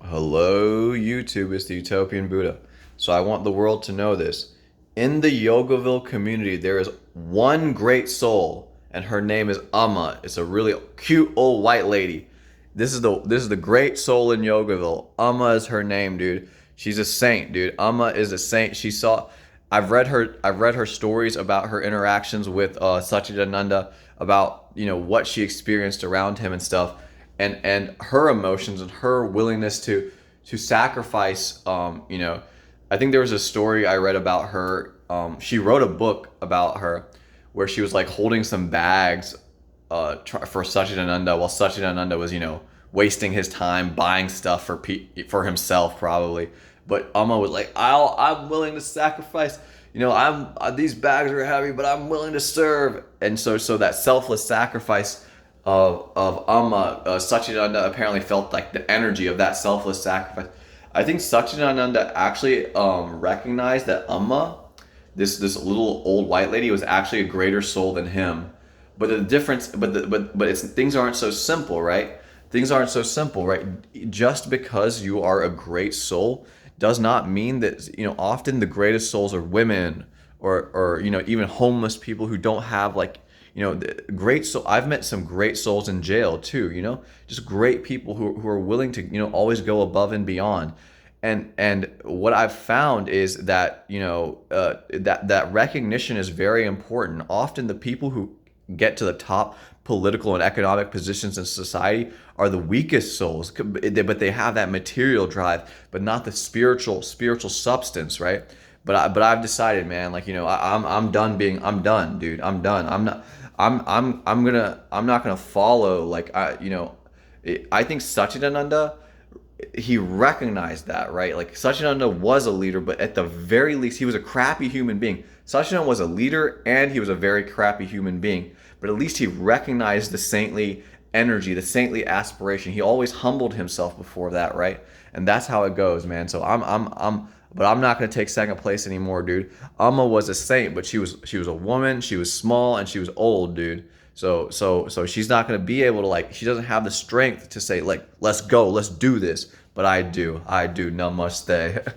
Hello, YouTube. It's the Utopian Buddha. So I want the world to know this. In the Yogaville community, there is one great soul, and her name is Amma. It's a really cute old white lady. This is the great soul in Yogaville. Amma is her name, dude. She's a saint, dude. Amma is a saint. I've read her stories about her interactions with Satchidananda, about what she experienced around him and stuff, and her emotions and her willingness to sacrifice. I think there was a story I read about her. She wrote a book about her where she was like holding some bags for Satchidananda while Satchidananda was wasting his time buying stuff for himself probably. But Amma was like, I'm willing to sacrifice. These bags are heavy, but I'm willing to serve. And so that selfless sacrifice of Amma, Satchidananda apparently felt like the energy of that selfless sacrifice. I think Satchidananda actually recognized that Amma, this little old white lady, was actually a greater soul than him. But the difference, but it's things aren't so simple, right? Things aren't so simple, right? Just because you are a great soul does not mean that often the greatest souls are women, or even homeless people who don't have like the great soul. I've met some great souls in jail too, just great people who are willing to always go above and beyond. And what I've found is that that recognition is very important. Often the people who get to the top political and economic positions in society are the weakest souls, but they have that material drive, but not the spiritual substance, right? But I've decided, man, like I'm done, dude. I'm done. I'm not gonna follow like I think Satchidananda, he recognized that, right? Like Satchidananda was a leader, but at the very least, he was a crappy human being. Satchidananda was a leader and he was a very crappy human being, but at least he recognized the saintly energy, the saintly aspiration. He always humbled himself before that, right? And that's how it goes, man. So but I'm not gonna take second place anymore, dude. Amma was a saint, but she was a woman. She was small and she was old, dude. So she's not gonna be able to, like, she doesn't have the strength to say like, let's go, let's do this. But I do. Namaste.